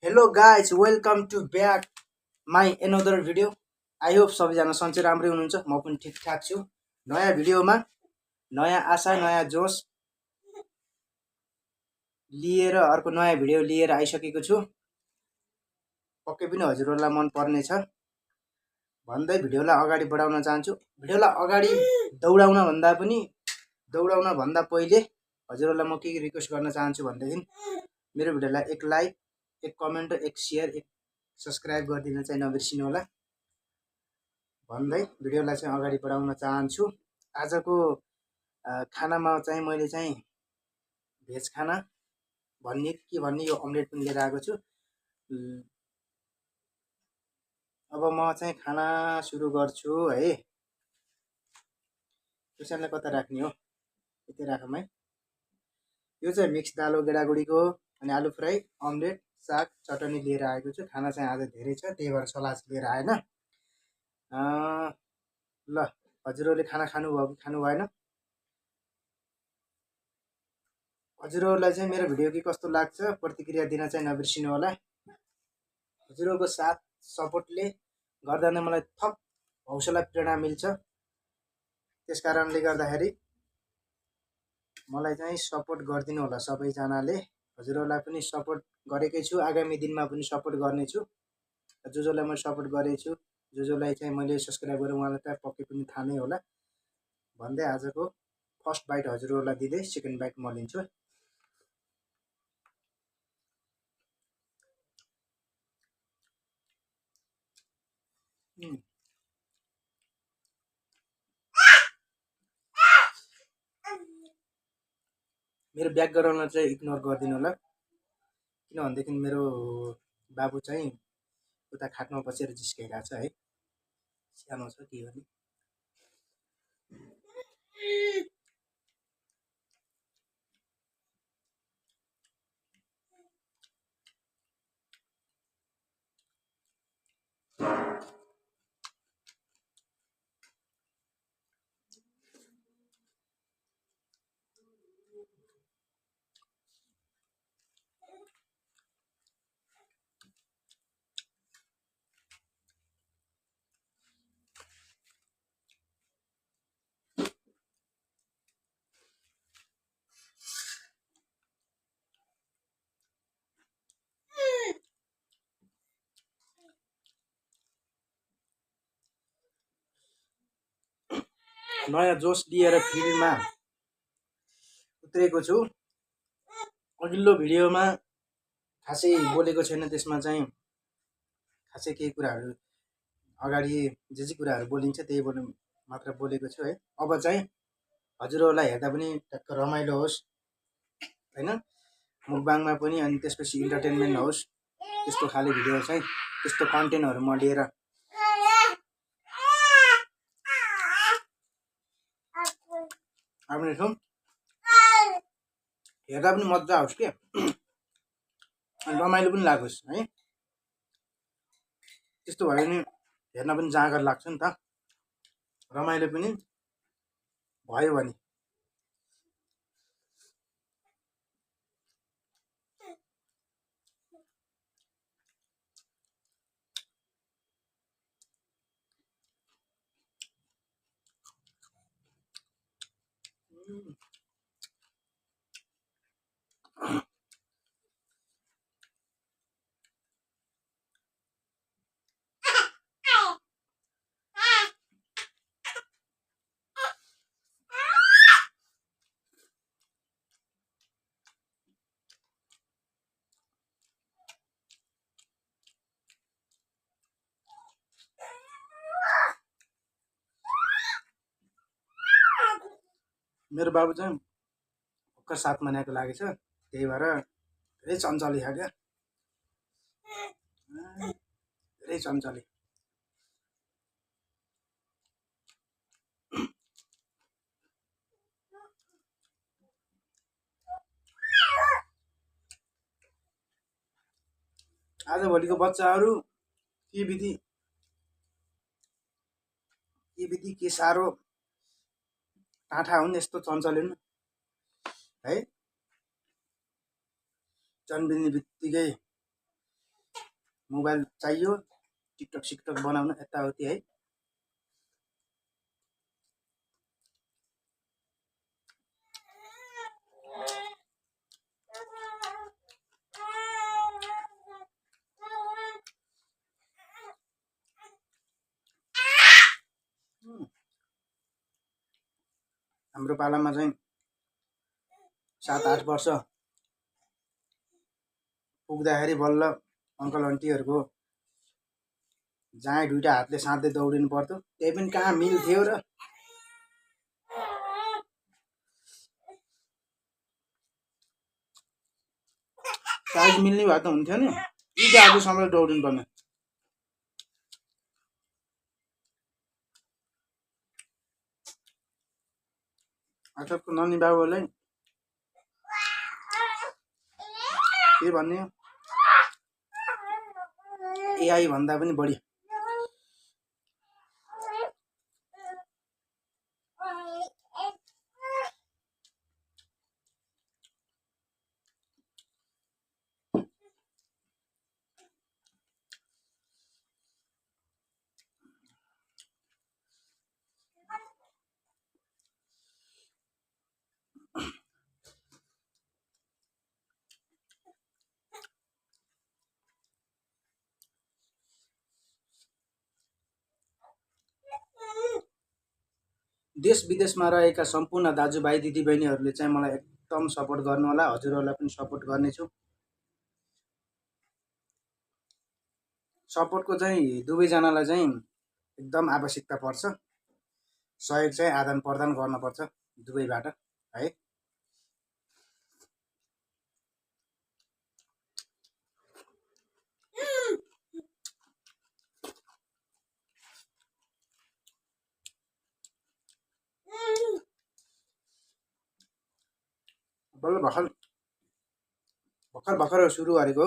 Hello guys, welcome to back my another video. I hope सबैजना सन्चै राम्रै हुनुहुन्छ। म पनि ठिकठाक छु। नयाँ भिडियोमा नयाँ आशा नयाँ जोस लिएर अर्को नयाँ भिडियो लिएर आइसकेको छु। पक्कै पनि हजुरहरूलाई मन पर्नेछ भन्दै भिडियोलाई अगाडि बढाउन चाहन्छु। भिडियोलाई अगाडि दौडाउन भन्दा पहिले हजुरहरूलाई म के रिक्वेस्ट गर्न चाहन्छु भन्दाखेरि मेरो भिडियोलाई एक लाइक, एक कमेन्ट, एक शेयर, एक सब्सक्राइब गरिदिन चाहिँ नबिर्सिनु होला भन्दै भिडियोलाई चाहिँ अगाडि बढाउन चाहन्छु। आजको खानामा चाहिँ मैले चाहिँ भेज खाना भन्ने यो अमलेट पनि लिएर आएको छु। अब म चाहिँ खाना सुरु गर्छु है। पेसनलाई कता राख्ने हो, यतै राखौँ है। यो चाहिँ मिक्स दाल गेडागुडीको अनि आलु फ्राई, अमलेट, साग, चटनी लिएर आएको छु। खाना चाहिँ आज धेरै छ, त्यही भएर सलाद लिएर आएन। ल हजुरहरूले खाना खानुभयो कि खानु भएन? हजुरहरूलाई चाहिँ मेरो भिडियो के कस्तो लाग्छ प्रतिक्रिया दिन चाहिँ नबिर्सिनु होला। हजुरहरूको साथ सपोर्टले गर्दा नै मलाई थप हौसला प्रेरणा मिल्छ। त्यस कारणले गर्दाखेरि मलाई चाहिँ सपोर्ट गरिदिनु होला सबैजनाले। हजुरहरूलाई पनि सपोर्ट गरेकै छु, आगामी दिनमा पनि सपोर्ट गर्नेछु। जसलाई म सपोर्ट गरेको छु, जसलाई चाहिँ मैले सब्सक्राइब गरेँ उहाँलाई त पक्कै पनि थाहा नै होला भन्दै आजको फर्स्ट बाइट हजुरहरूलाई दिँदै सेकेन्ड बाइट म लिन्छु। मेरो ब्याकग्राउन्डलाई चाहिँ इग्नोर गरिदिनु होला, किनभनेदेखि मेरो बाबु चाहिँ उता खाटमा बसेर जिस्काइरहेको छ है। सानो छ के गर्ने। नयाँ जोस लिएर फिल्डमा उत्रेको छु। अघिल्लो भिडियोमा खासै बोलेको छैन, त्यसमा चाहिँ खासै केही कुराहरू अगाडि जे कुराहरू बोलिन्छ त्यही मात्र बोलेको छु है। अब चाहिँ हजुरहरूलाई हेर्दा पनि टक्क रमाइलो होस् होइन, मुकबाङमा पनि अनि त्यसपछि इन्टरटेनमेन्ट होस्, त्यस्तो खाले भिडियो चाहिँ त्यस्तो कन्टेन्टहरू म लिएर आउने छु। हेर्दा पनि मजा आओस् के, अनि रमाइलो पनि लागोस् है। त्यस्तो भयो भने हेर्न पनि जाँगर लाग्छ नि त, रमाइलो पनि भयो भने। मेरो बाबु चाहिँ भर्खर 7 महिनाको लागेछ, त्यही भएर धेरै चञ्चली छ क्या, धेरै चञ्चली। आजभोलिको बच्चाहरू के विधि के साह्रो टाठा हुन्, यस्तो चञ्चले हुन् है। जन्मिने बित्तिकै मोबाइल चाहियो टिकटक सिकटक बनाउन यताउति है। हाम्रो पालामा चाहिँ 7-8 वर्ष पुग्दाखेरि बल्ल अङ्कल आन्टीहरूको जाँड 2टा हातले साध्दै दौडिनु पर्थ्यो। त्यही पनि कहाँ मिल्थ्यो र। साइज मिल्ने भए त हुन्थ्यो नि, 2टा हातले समेत दौडिनु पर्ने। आजको ननी बाबुलाई के भन्ने, एआई भन्दा पनि बढी देश विदेशमा रहेका सम्पूर्ण दाजुभाइ दिदीबहिनीहरूले चाहिँ मलाई एकदम सपोर्ट गर्नु होला। हजुरहरूलाई पनि सपोर्ट गर्नेछु। सपोर्टको चाहिँ दुवैजनालाई चाहिँ एकदम आवश्यकता पर्छ। सहयोग चाहिँ आदान प्रदान गर्नुपर्छ दुवैबाट है। बल्ल भर्खर सुरु गरेको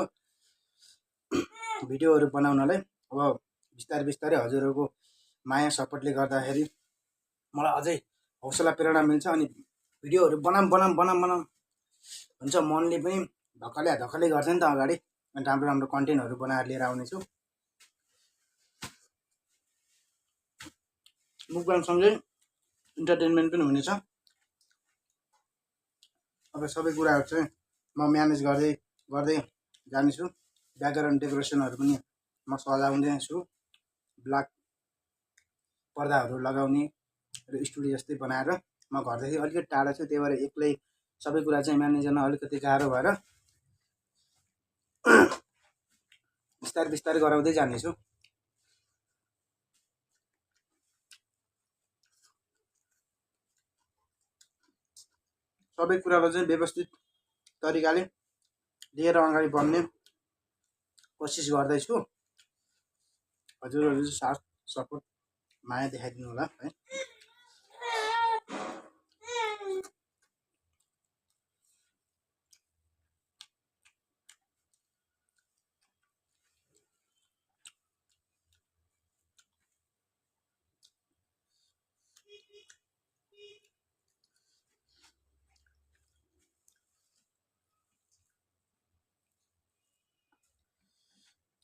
भिडियोहरू बनाउनलाई। अब बिस्तारै बिस्तारै हजुरहरूको माया सपोर्टले गर्दाखेरि मलाई अझै हौसला प्रेरणा मिल्छ। अनि भिडियोहरू बनाऊँ हुन्छ, मनले पनि धकले गर्छ नि त अगाडि। अनि राम्रो कन्टेन्टहरू बनाएर लिएर आउनेछु। मुखबाङसँगै इन्टरटेनमेन्ट पनि हुनेछ। अब सबै कुराहरू चाहिँ म म्यानेज गर्दै जानेछु। ब्याकग्राउन्ड डेकोरेसनहरू पनि म सजाउँदैछु। ब्ल्याक पर्दाहरू लगाउने र स्टुडियो जस्तै बनाएर म घरदेखि अलिकति टाढा छु। त्यही भएर एक्लै सबै कुरा चाहिँ म्यानेज गर्न अलिकति गाह्रो भएर बिस्तारै गराउँदै जानेछु। सबै कुरालाई चाहिँ व्यवस्थित तरिकाले लिएर अगाडि बढ्ने कोसिस गर्दैछु। हजुरहरूले साथ सपोर्ट माया देखाइदिनु होला है।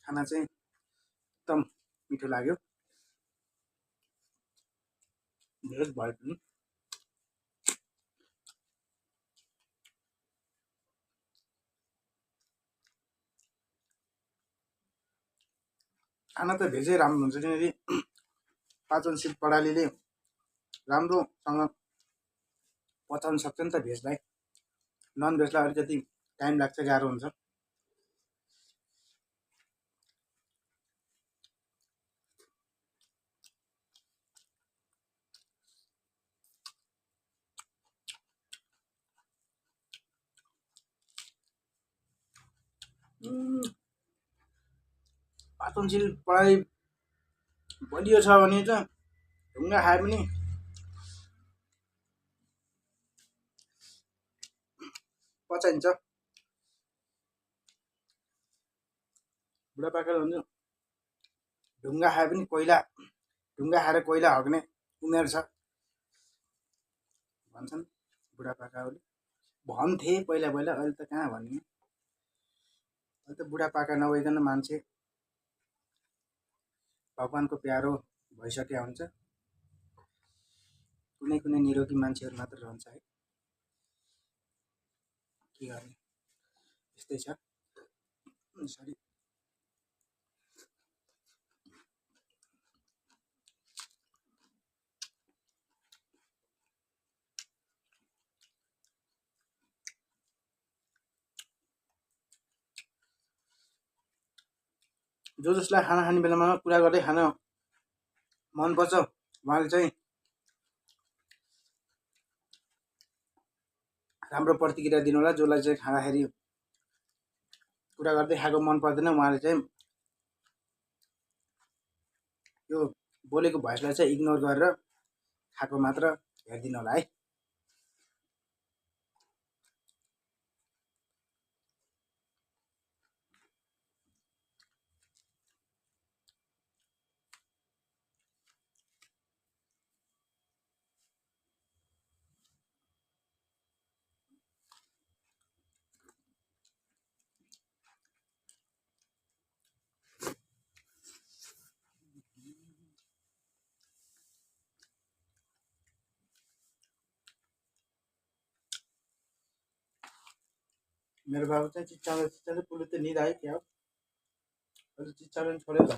खाना चाहिँ एकदम मिठो लाग्यो। भेज भए पनि खाना त भेजै राम्रो हुन्छ, किनकि पाचनशील प्रणालीले राम्रोसँग पचाउन सक्छ नि त भेजलाई। नन भेजलाई अलिकति टाइम लाग्छ, गाह्रो हुन्छ। पाचनशील प्रणाली बलियो छ भने त ढुङ्गा खाए पनि पचाइन्छ। बुढापाकाले भन्छ ढुङ्गा खाए पनि ढुङ्गा खाएर कोइला हग्ने उमेर छ भन्छन् बुढापाकाहरूले। भन्थे पहिला, अहिले त कहाँ भन्ने। अहिले त बुढापाका नभइकन मान्छे भगवानको प्यारो भइसकेको हुन्छ। कुनै कुनै निरोगी मान्छेहरू मात्र रहन्छ है, के गर्ने, यस्तै छ। सरी। जसलाई खाना खाने बेलामा कुरा गर्दै खान मनपर्छ उहाँले चाहिँ राम्रो प्रतिक्रिया दिनु होला। जसलाई चाहिँ खाँदाखेरि कुरा गर्दै खाएको मन पर्दैन उहाँले चाहिँ यो बोलेको भोइसलाई चाहिँ इग्नोर गरेर खाएको मात्र हेरिदिनु होला है। मेरो बाबु चाहिँ चिच्चाउँदै पुलु त निद आयो क्या हो, अहिले चिच्चाउनु छोड्यो त।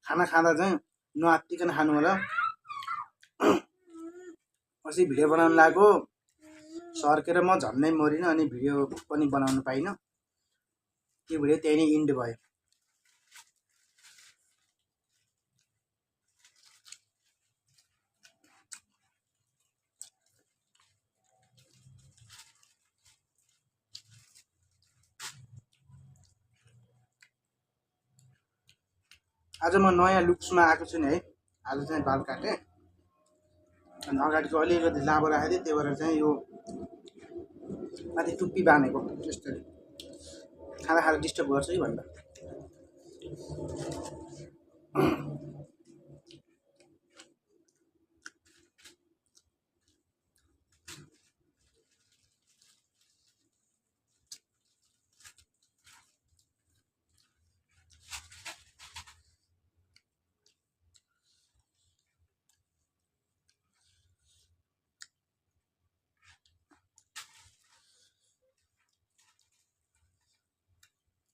खाना खाँदा चाहिँ नआत्तिकन खानु होला। अस्ति भिडियो बनाउनु लागेको सर्केर म झन्नै मरिनँ, अनि भिडियो पनि बनाउनु पाइनँ। त्यो भिडियो त्यही नै इन्ड भयो। आज म नयाँ लुक्समा आएको छु नि है। आज चाहिँ बाल काटेँ अनि अगाडिको अलिकति लामो राखेको थिएँ, त्यही भएर चाहिँ यो माथि टुप्पी बाँधेको यस्तरी। खाँदा खाँदा डिस्टर्ब गर्छ कि भनेर।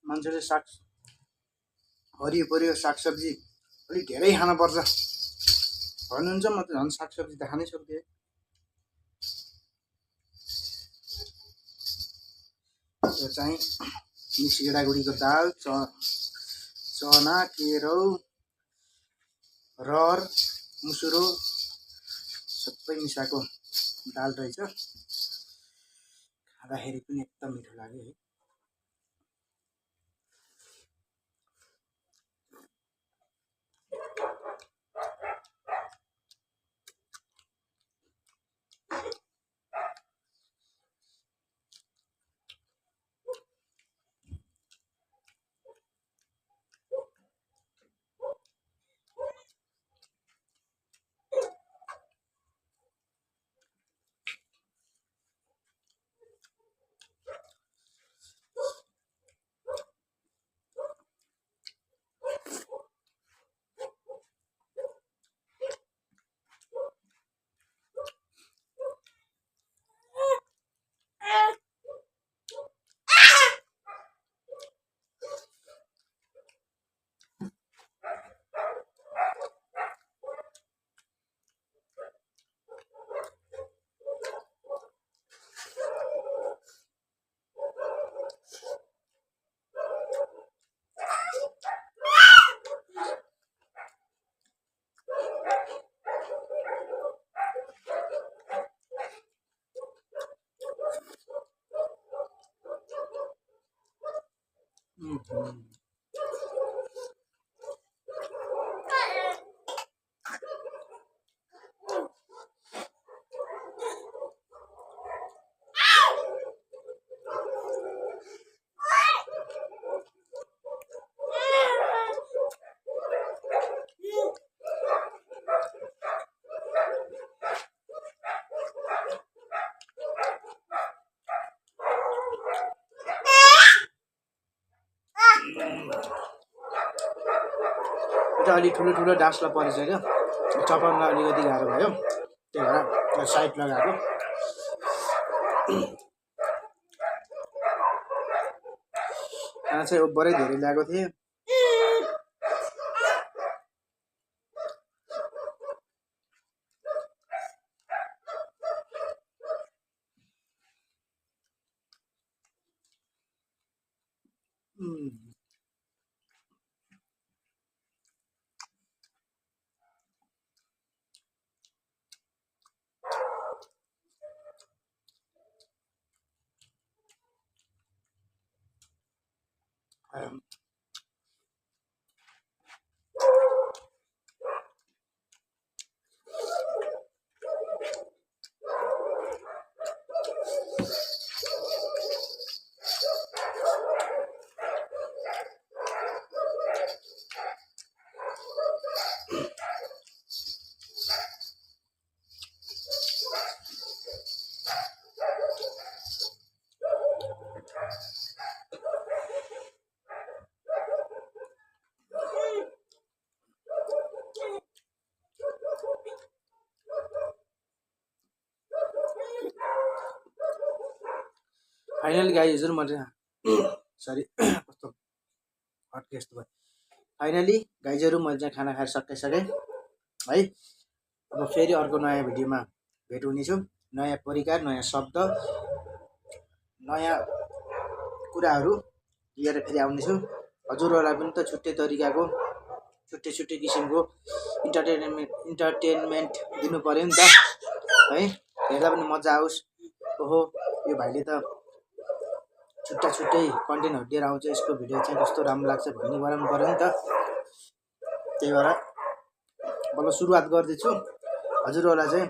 मान्छेले हरियो परियो सागसब्जी अलिक धेरै खानुपर्छ भन्नुहुन्छ, म त झन् सागसब्जी त खानै सक्दिनँ। यो चाहिँ मिक्सी गेडागुडीको दाल, चना, केरौ, रहर, मुसुरो सबै मिसाएको दाल रहेछ। खाँदाखेरि पनि एकदम मिठो लाग्यो है। एउटा अलि ठुलो डासला परेछ क्या, चपाउन अलिकति गाह्रो भयो, त्यही भएर साइड लगाएको। खाना चाहिँ ओभरै धेरै ल्याएको थिएँ। फाइनली गाइजहरु म सरी कस्तो हट्के यस्तो भयो। फाइनली गाइजहरु मैले चाहिँ खाना खाएर सकिसकेँ है। अब फेरि अर्को नयाँ भिडियोमा भेट हुनेछु, नयाँ परिकार, नयाँ शब्द, नयाँ कुराहरू लिएर फेरि आउनेछु। हजुरहरूलाई पनि त छुट्टै तरिकाको छुट्टै किसिमको इन्टरटेनमेन्ट दिनु पर्यो नि त है, हेर्दा पनि मजा आओस्। ओहो यो भाइले त छुट्टै कन्टेन्टहरू लिएर आउँछ, यसको भिडियो चाहिँ कस्तो राम्रो लाग्छ भन्ने बनाउनु पर्यो नि त। त्यही भएर बल्ल सुरुवात गर्दैछु। हजुरहरूलाई चाहिँ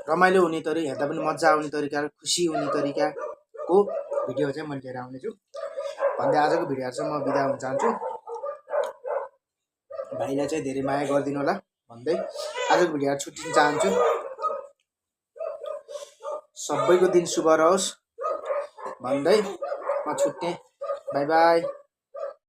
रमाइलो हुने तरिका, हेर्दा पनि मजा आउने तरिका, खुसी हुने तरिकाको भिडियो चाहिँ मैले लिएर आउनेछु भन्दै आजको भिडियोहरू चाहिँ म बिदा हुन चाहन्छु। भाइलाई चाहिँ धेरै माया गरिदिनु होला भन्दै आजको भिडियोहरू छुट्टिन चाहन्छु। सबैको दिन शुभ रहोस् भन्दै म छुट्टेँ। By by.